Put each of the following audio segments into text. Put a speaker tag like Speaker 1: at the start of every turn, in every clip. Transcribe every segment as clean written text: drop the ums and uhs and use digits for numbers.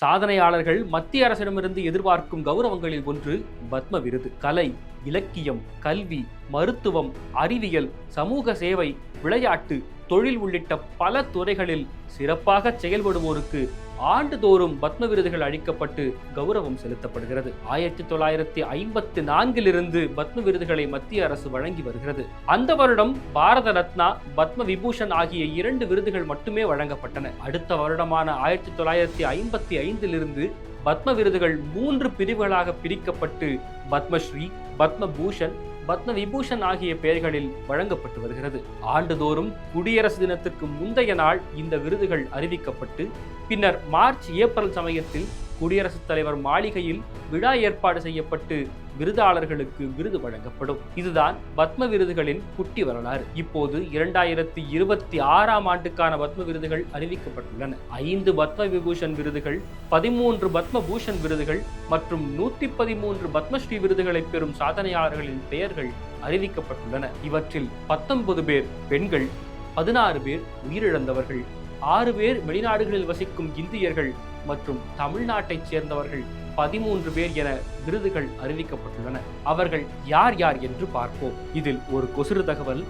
Speaker 1: சாதனையாளர்கள் மத்திய அரசிடமிருந்து எதிர்பார்க்கும் கௌரவங்களில் ஒன்று பத்ம விருது. கலை, இலக்கியம், கல்வி, மருத்துவம், அறிவியல், சமூக சேவை, விளையாட்டு, தொழில் உள்ளிட்ட பல துறைகளில் சிறப்பாக செயல்படுவோருக்கு ஆண்டுதோறும் பத்ம விருதுகள் அளிக்கப்பட்டு கௌரவம் செலுத்தப்படுகிறது. 1954 பத்ம விருதுகளை மத்திய அரசு வழங்கி வருகிறது. அந்த வருடம் பாரத ரத்னா, பத்ம விபூஷன் ஆகிய 2 விருதுகள் மட்டுமே வழங்கப்பட்டன. அடுத்த வருடமான 1955 பத்ம விருதுகள் 3 பிரிவுகளாக பிரிக்கப்பட்டு பத்மஸ்ரீ, பத்மபூஷன், பத்ம விபூஷன் ஆகிய பெயர்களில் வழங்கப்பட்டு வருகிறது. ஆண்டுதோறும் குடியரசு தினத்துக்கு முந்தைய நாள் இந்த விருதுகள் அறிவிக்கப்பட்டு பின்னர் மார்ச், ஏப்ரல் சமயத்தில் குடியரசுத் தலைவர் மாளிகையில் விழா ஏற்பாடு செய்யப்பட்டு விருதாளர்களுக்கு விருது வழங்கப்படும். இதுதான் பத்ம விருதுகளின் குட்டி வரலாறு. இப்போது 2026ஆம் ஆண்டுக்கான பத்ம விருதுகள் அறிவிக்கப்பட்டுள்ளன. 5 பத்ம விபூஷன் விருதுகள், 13 பத்ம பூஷன் விருதுகள் மற்றும் 113 பத்மஸ்ரீ விருதுகளை பெறும் சாதனையாளர்களின் பெயர்கள் அறிவிக்கப்பட்டுள்ளன. இவற்றில் 19 பேர் பெண்கள், 16 பேர் உயிரிழந்தவர்கள், 6 பேர் வெளிநாடுகளில் வசிக்கும் இந்தியர்கள் மற்றும் தமிழ்நாட்டைச் சேர்ந்தவர்கள் 13 பேர் என விருதுகள் அறிவிக்கப்பட்டுள்ளன. அவர்கள் யார் யார் என்று பார்ப்போம். இதில் ஒரு கொசுறு தகவல்.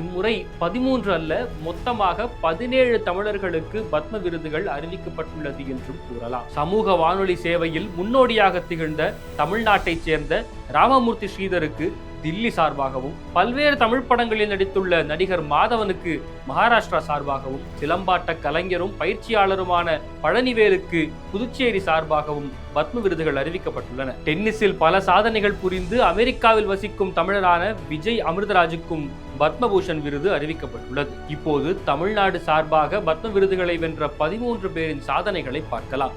Speaker 1: இம்முறை 13 அல்ல, மொத்தமாக 17 தமிழர்களுக்கு பத்ம விருதுகள் அறிவிக்கப்பட்டுள்ளது என்றும் கூறலாம். சமூக வானொலி சேவையில் முன்னோடியாக திகழ்ந்த தமிழ்நாட்டைச் சேர்ந்த ராமமூர்த்தி ஸ்ரீதருக்கு தில்லி சார்பாகவும், பல்வேறு தமிழ் படங்களில் நடித்துள்ள நடிகர் மாதவனுக்கு மகாராஷ்டிரா சார்பாகவும், சிலம்பாட்ட கலைஞரும் பயிற்சியாளருமான பழனிவேலுக்கு புதுச்சேரி சார்பாகவும் பத்ம விருதுகள் அறிவிக்கப்பட்டுள்ளன. டென்னிஸில் பல சாதனைகள் புரிந்து அமெரிக்காவில் வசிக்கும் தமிழரான விஜய் அமிர்தராஜுக்கும் பத்மபூஷன் விருது அறிவிக்கப்பட்டுள்ளது. இப்போது தமிழ்நாடு சார்பாக பத்ம விருதுகளை வென்ற 13 பேரின் சாதனைகளை பார்க்கலாம்.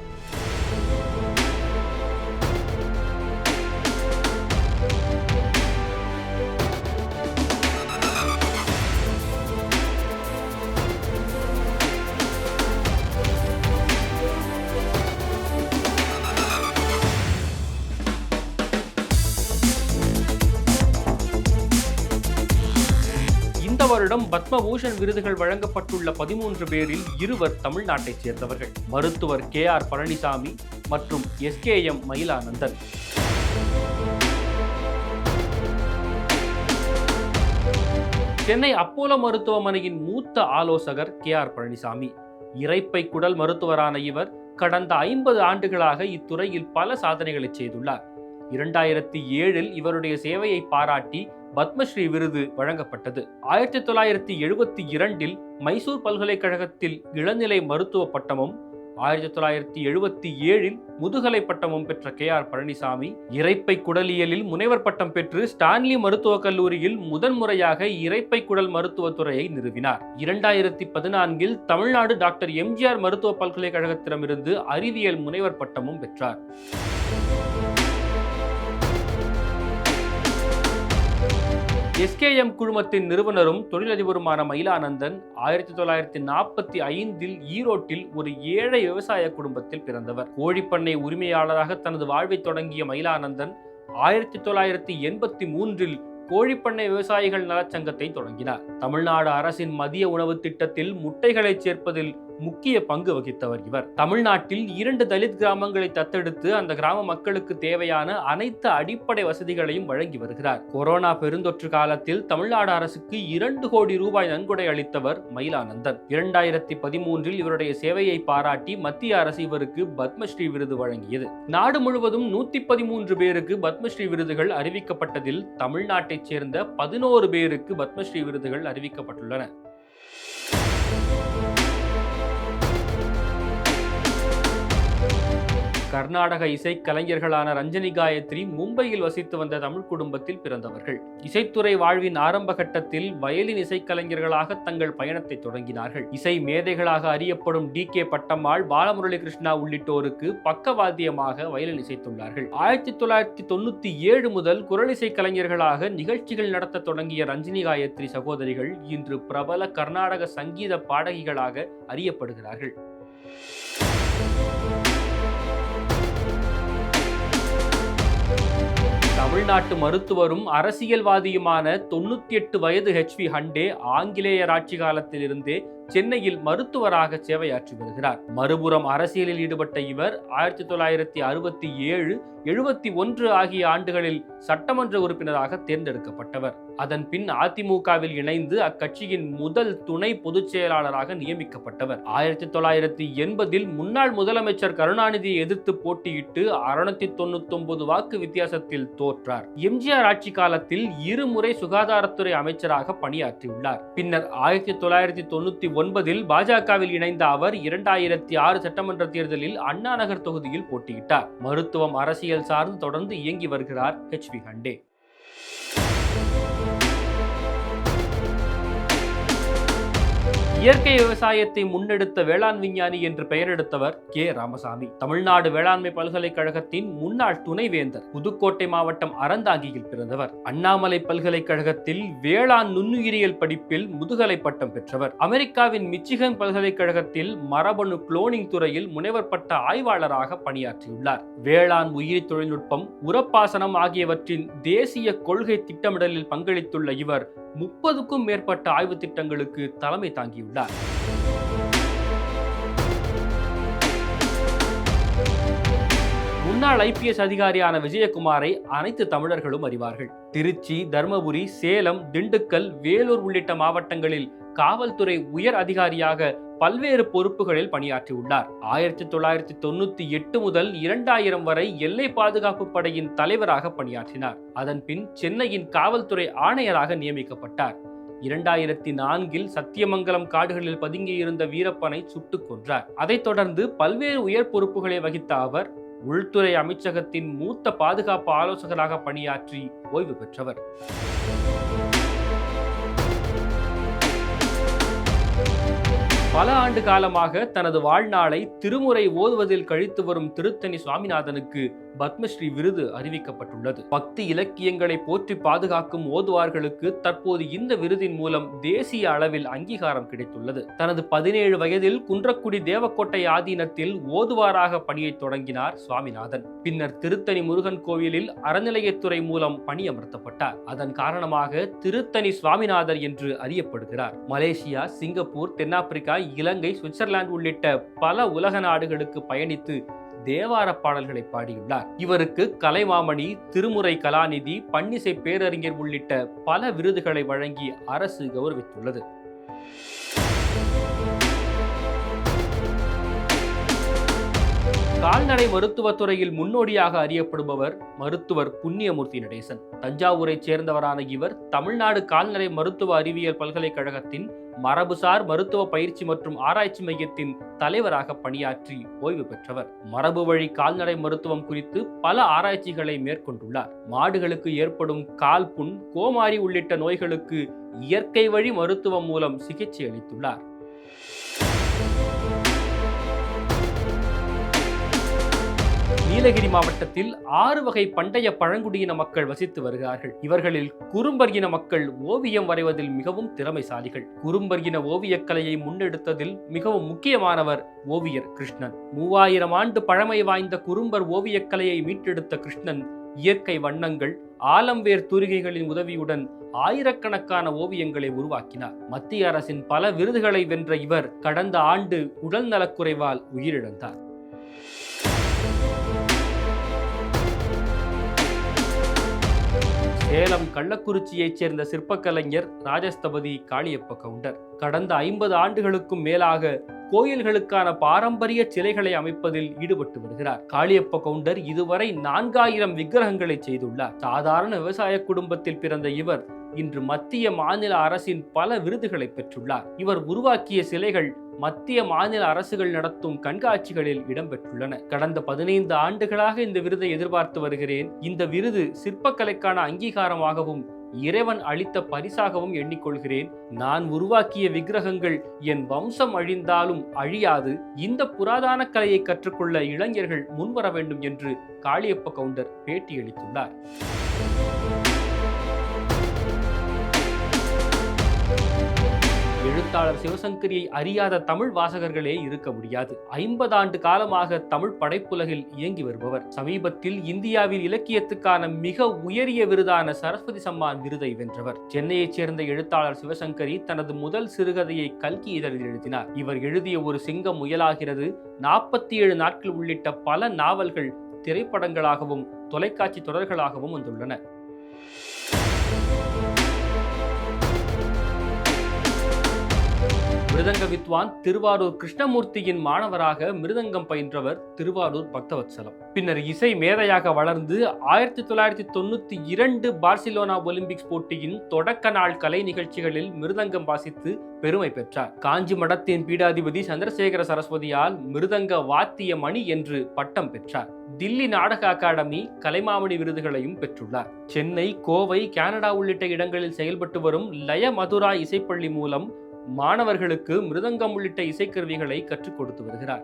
Speaker 1: இந்த வருடம் பத்மபூஷன் விருதுகள் வழங்கப்பட்டுள்ள 13 பேரில் 2 தமிழ்நாட்டைச் சேர்ந்தவர்கள். மருத்துவர் KR பழனிசாமி மற்றும் SKM மயிலானந்தன். சென்னை அப்போலோ மருத்துவமனையின் மூத்த ஆலோசகர் KR பழனிசாமி. இரைப்பை குடல் மருத்துவரான இவர் கடந்த 50 ஆண்டுகளாக இத்துறையில் பல சாதனைகளை செய்துள்ளார். 2007 இவருடைய சேவையை பாராட்டி பத்மஸ்ரீ விருது வழங்கப்பட்டது. 1972 மைசூர் பல்கலைக்கழகத்தில் இளநிலை மருத்துவ பட்டமும், 1977 முதுகலை பட்டமும் பெற்ற KR பழனிசாமி இரைப்பை குடலியலில் முனைவர் பட்டம் பெற்று ஸ்டான்லி மருத்துவக் கல்லூரியில் முதன்முறையாக இரைப்பை குடல் மருத்துவத்துறையை நிறுவினார். 2014 தமிழ்நாடு டாக்டர் MGR மருத்துவ பல்கலைக்கழகத்திடமிருந்து அறிவியல் முனைவர் பட்டமும் பெற்றார். SKM குழுமத்தின் நிறுவனரும் தொழிலதிபருமான மயிலானந்தன் 1945 ஈரோட்டில் ஒரு ஏழை விவசாய குடும்பத்தில் பிறந்தவர். கோழிப்பண்ணை உரிமையாளராக தனது வாழ்வை தொடங்கிய மயிலானந்தன் 1983 கோழிப்பண்ணை விவசாயிகள் நலச்சங்கத்தை தொடங்கினார். தமிழ்நாடு அரசின் மதிய உணவு திட்டத்தில் முட்டைகளை சேர்ப்பதில் முக்கிய பங்கு வகித்தவர் இவர். தமிழ்நாட்டில் 2 தலித் கிராமங்களை தத்தெடுத்து அந்த கிராம மக்களுக்கு தேவையான அனைத்து அடிப்படை வசதிகளையும் வழங்கி வருகிறார். கொரோனா பெருந்தொற்று காலத்தில் தமிழ்நாடு அரசுக்கு 2 கோடி ரூபாய் நன்கொடை அளித்தவர் மயிலானந்தன். 2013 இவருடைய சேவையை பாராட்டி மத்திய அரசு இவருக்கு பத்மஸ்ரீ விருது வழங்கியது. நாடு முழுவதும் 113 பேருக்கு பத்மஸ்ரீ விருதுகள் அறிவிக்கப்பட்டதில் தமிழ்நாட்டைச் சேர்ந்த 11 பேருக்கு பத்மஸ்ரீ விருதுகள் அறிவிக்கப்பட்டுள்ளன. கர்நாடக இசை கலைஞர்களான ரஞ்சனி காயத்ரி மும்பையில் வசித்து வந்த தமிழ் குடும்பத்தில் பிறந்தவர்கள். இசைத்துறை வாழ்வின் ஆரம்ப கட்டத்தில் வயலின் இசைக்கலைஞர்களாக தங்கள் பயணத்தை தொடங்கினார்கள். இசை மேதைகளாக அறியப்படும் DK பட்டம்மாள், பாலமுரளி கிருஷ்ணா உள்ளிட்டோருக்கு பக்கவாத்தியமாக வயலின் இசைத்துள்ளார்கள். 1997 முதல் குரலிசை கலைஞர்களாக நிகழ்ச்சிகள் நடத்த தொடங்கிய ரஞ்சனி காயத்ரி சகோதரிகள் இன்று பிரபல கர்நாடக சங்கீத பாடகிகளாக அறியப்படுகிறார்கள். தமிழ்நாட்டு மருத்துவரும் அரசியல்வாதியுமான 98 வயது HV ஹண்டே ஆங்கிலேயர் ஆட்சி காலத்திலிருந்தே சென்னையில் மருத்துவராக சேவையாற்றி வருகிறார். மறுபுறம் அரசியலில் ஈடுபட்ட இவர் 1967, 71 ஆகிய ஆண்டுகளில் சட்டமன்ற உறுப்பினராக தேர்ந்தெடுக்கப்பட்டவர். அதன் பின் அதிமுகவில் இணைந்து அக்கட்சியின் முதல் துணை பொதுச் செயலாளராக நியமிக்கப்பட்டவர். 1980 முன்னாள் முதலமைச்சர் கருணாநிதியை எதிர்த்து போட்டியிட்டு 699 வாக்கு வித்தியாசத்தில் தோற்றார். எம்ஜிஆர் ஆட்சி காலத்தில் இருமுறை சுகாதாரத்துறை அமைச்சராக பணியாற்றியுள்ளார். பின்னர் 1999 பாஜகவில் இணைந்த அவர் 2006 சட்டமன்ற தேர்தலில் அண்ணா நகர் தொகுதியில் போட்டியிட்டார். மருத்துவம், அரசியல் சார்ந்து தொடர்ந்து இயங்கி வருகிறார் HV ஹண்டே. இயற்கை விவசாயத்தை முன்னெடுத்த வேளாண் விஞ்ஞானி என்று பெயர் எடுத்தவர் கே. ராமசாமி. தமிழ்நாடு வேளாண்மை பல்கலைக்கழகத்தின் முன்னாள் துணைவேந்தர். புதுக்கோட்டை மாவட்டம் அறந்தாங்கியில் பிறந்தவர். அண்ணாமலை பல்கலைக்கழகத்தில் வேளாண் நுண்ணுயிரியல் படிப்பில் முதுகலை பட்டம் பெற்றவர். அமெரிக்காவின் மிச்சிகன் பல்கலைக்கழகத்தில் மரபணு குளோனிங் துறையில் முனைவர் பட்ட ஆய்வாளராக பணியாற்றியுள்ளார். வேளாண் உயிரி தொழில்நுட்பம், உரப்பாசனம் ஆகியவற்றின் தேசிய கொள்கை திட்டமிடலில் பங்களித்துள்ள இவர் 30க்கும் மேற்பட்ட ஆய்வு திட்டங்களுக்கு தலைமை தாங்கியுள்ளார். முன்னாள் IPS அதிகாரியான விஜயகுமாரை அனைத்து தமிழர்களும் அறிவார்கள். திருச்சி, தர்மபுரி, சேலம், திண்டுக்கல், வேலூர் உள்ளிட்ட மாவட்டங்களில் காவல்துறை உயர் அதிகாரியாக பல்வேறு பொறுப்புகளில் பணியாற்றியுள்ளார். 1998 முதல் 2000 வரை எல்லை பாதுகாப்பு படையின் தலைவராக பணியாற்றினார். அதன் பின் சென்னையின் காவல்துறை ஆணையராக நியமிக்கப்பட்டார். 2004 சத்தியமங்கலம் காடுகளில் பதுங்கியிருந்த வீரப்பனை சுட்டுக் கொன்றார். அதைத் தொடர்ந்து பல்வேறு உயர் பொறுப்புகளை வகித்த அவர் உள்துறை அமைச்சகத்தின் மூத்த பாதுகாப்பு ஆலோசகராக பணியாற்றி ஓய்வு பெற்றவர். பல ஆண்டு காலமாக தனது வாழ்நாளை திருமுறை ஓதுவதில் கழித்து வரும் திருத்தணி சுவாமிநாதனுக்கு பத்மஸ்ரீ விருது அறிவிக்கப்பட்டுள்ளது. பக்தி இலக்கியங்களை போற்றி பாதுகாக்கும் ஓதுவார்களுக்கு தற்போது இந்த விருதின் மூலம் தேசிய அளவில் அங்கீகாரம் கிடைத்துள்ளது. தனது 17 வயதில் குன்றக்குடி தேவக்கோட்டை ஆதீனத்தில் ஓதுவாராக பணியை தொடங்கினார் சுவாமிநாதன். பின்னர் திருத்தணி முருகன் கோவிலில் அறநிலையத்துறை மூலம் பணியமர்த்தப்பட்டார். அதன் காரணமாக திருத்தணி சுவாமிநாதர் என்று அறியப்படுகிறார். மலேசியா, சிங்கப்பூர், தென்னாப்பிரிக்கா, இலங்கை, சுவிட்சர்லாந்து உள்ளிட்ட பல உலக நாடுகளுக்கு பயணித்து தேவார பாடல்களை பாடியுள்ளார். இவருக்கு கலைமாமணி, திருமுறை கலாநிதி, பன்னிசை பேரறிஞர் உள்ளிட்ட பல விருதுகளை வழங்கி அரசு கௌரவித்துள்ளது. கால்நடை மருத்துவத்துறையில் முன்னோடியாக அறியப்படுபவர் மருத்துவர் புண்ணியமூர்த்தி நடேசன். தஞ்சாவூரைச் சேர்ந்தவரான இவர் தமிழ்நாடு கால்நடை மருத்துவ அறிவியல் பல்கலைக்கழகத்தின் மரபுசார் மருத்துவ பயிற்சி மற்றும் ஆராய்ச்சி மையத்தின் தலைவராக பணியாற்றி ஓய்வு பெற்றவர். மரபு வழி கால்நடை மருத்துவம் குறித்து பல ஆராய்ச்சிகளை மேற்கொண்டுள்ளார். மாடுகளுக்கு ஏற்படும் கால்புண், கோமாரி உள்ளிட்ட நோய்களுக்கு இயற்கை வழி மருத்துவம் மூலம் சிகிச்சை அளித்துள்ளார். நீலகிரி மாவட்டத்தில் 6 வகை பண்டைய பழங்குடியின மக்கள் வசித்து வருகிறார்கள். இவர்களில் குறும்பர் இன மக்கள் ஓவியம் வரைவதில் மிகவும் திறமைசாலிகள். குறும்பர் இன ஓவியக்கலையை முன்னெடுத்ததில் மிகவும் முக்கியமானவர் ஓவியர் கிருஷ்ணன். 3000 ஆண்டு பழமை வாய்ந்த குறும்பர் ஓவியக்கலையை மீட்டெடுத்த கிருஷ்ணன் இயற்கை வண்ணங்கள், ஆலம்வேர் தூரிகைகளின் உதவியுடன் ஆயிரக்கணக்கான ஓவியங்களை உருவாக்கினார். மத்திய அரசின் பல விருதுகளை வென்ற இவர் கடந்த ஆண்டு உடல் நலக்குறைவால் உயிரிழந்தார். சேலம் கள்ளக்குறிச்சியைச் சேர்ந்த சிற்பக்கலைஞர் ராஜஸ்தபதி காளியப்ப கவுண்டர் கடந்த 50 ஆண்டுகளுக்கும் மேலாக கோயில்களுக்கான பாரம்பரிய சிலைகளை அமைப்பதில் ஈடுபட்டு வருகிறார். காளியப்ப கவுண்டர் இதுவரை 4000 விக்கிரகங்களை செய்துள்ளார். சாதாரண விவசாய குடும்பத்தில் பிறந்த இவர் இன்று மத்திய மாநில அரசின் பல விருதுகளை பெற்றுள்ளார். இவர் உருவாக்கிய சிலைகள் மத்திய மாநில அரசுகள் நடத்தும் கண்காட்சிகளில் இடம்பெற்றுள்ளன. கடந்த 15 ஆண்டுகளாக இந்த விருதை எதிர்பார்த்து வருகிறேன். இந்த விருது சிற்பக்கலைக்கான அங்கீகாரமாகவும் இறைவன் அளித்த பரிசாகவும் எண்ணிக்கொள்கிறேன். நான் உருவாக்கிய விக்கிரகங்கள் என் வம்சம் அழிந்தாலும் அழியாது. இந்த புராதன கலையை கற்றுக்கொள்ள இளைஞர்கள் முன்வர வேண்டும் என்று காளியப்ப கவுண்டர் பேட்டியளித்துள்ளார். எழுத்தாளர் சிவசங்கரியை அறியாத தமிழ் வாசகர்களே இருக்க முடியாது. 50 ஆண்டு காலமாக தமிழ் படைப்புலகில் இயங்கி வருபவர். சமீபத்தில் இந்தியாவில் இலக்கியத்துக்கான மிக உயரிய விருதான சரஸ்வதி சம்மான் விருதை வென்றவர். சென்னையைச் சேர்ந்த எழுத்தாளர் சிவசங்கரி தனது முதல் சிறுகதையை கல்கி இதழில் எழுதினார். இவர் எழுதிய ஒரு சிங்கம் முயலாகிறது, 47 நாட்கள் உள்ளிட்ட பல நாவல்கள் திரைப்படங்களாகவும் தொலைக்காட்சி தொடர்களாகவும் வந்துள்ளன. மிருதங்க வித்வான் திருவாரூர் கிருஷ்ணமூர்த்தியின் மாணவராக மிருதங்கம் பயின்றவர் திருவாரூர் பக்தவத்சலம். பின்னர் இசை மேதையாக வளர்ந்து 1992 பார்சிலோனா ஒலிம்பிக்ஸ் போட்டியின் தொடக்க நாள் கலை நிகழ்ச்சிகளில் மிருதங்கம் வாசித்து பெருமை பெற்றார். காஞ்சி மடத்தின் பீடாதிபதி சந்திரசேகர சரஸ்வதியால் மிருதங்க வாத்திய மணி என்று பட்டம் பெற்றார். தில்லி நாடக அகாடமி கலைமாமணி விருதுகளையும் பெற்றுள்ளார். சென்னை, கோவை, கனடா உள்ளிட்ட இடங்களில் செயல்பட்டு வரும் லய மதுரா இசைப்பள்ளி மூலம் மாணவர்களுக்கு மிருதங்கம் உள்ளிட்ட இசைக்கருவிகளை கற்றுக் கொடுத்து வருகிறார்.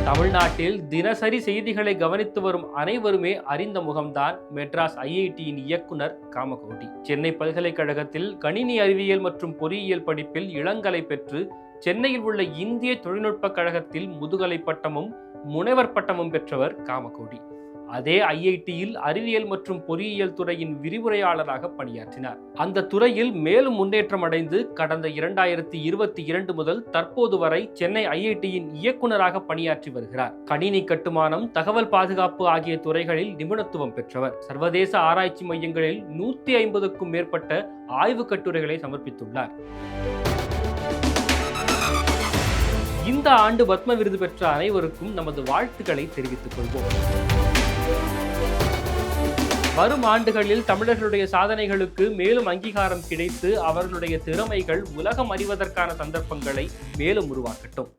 Speaker 1: தமிழ்நாட்டில் தினசரி செய்திகளை கவனித்து வரும் அனைவருமே அறிந்த முகம்தான் மெட்ராஸ் ஐஐடியின் இயக்குனர் காமகோடி. சென்னை பல்கலைக்கழகத்தில் கணினி அறிவியல் மற்றும் பொறியியல் படிப்பில் இளங்கலை பெற்று சென்னையில் உள்ள இந்திய தொழில்நுட்ப கழகத்தில் முதுகலை பட்டமும் முனைவர் பட்டமும் பெற்றவர் காமகோடி. அதே ஐஐடியில் அறிவியல் மற்றும் பொறியியல் துறையின் விரிவுரையாளராக பணியாற்றினார். அந்த துறையில் மேலும் முன்னேற்றம் அடைந்து கடந்த 2022 முதல் தற்போது வரை சென்னை ஐஐடியின் இயக்குநராக பணியாற்றி வருகிறார். கணினி கட்டுமானம், தகவல் பாதுகாப்பு ஆகிய துறைகளில் நிபுணத்துவம் பெற்றவர். சர்வதேச ஆராய்ச்சி மையங்களில் 150க்கும் மேற்பட்ட ஆய்வு கட்டுரைகளை சமர்ப்பித்துள்ளார். இந்த ஆண்டு பத்ம விருது பெற்ற அனைவருக்கும் நமது வாழ்த்துக்களை தெரிவித்துக் கொள்வோம். வரும் ஆண்டுகளில் தமிழர்களுடைய சாதனைகளுக்கு மேலும் அங்கீகாரம் கிடைத்து அவர்களுடைய திறமைகள் உலகம் அறிவதற்கான சந்தர்ப்பங்களை மேலும் உருவாக்கட்டும்.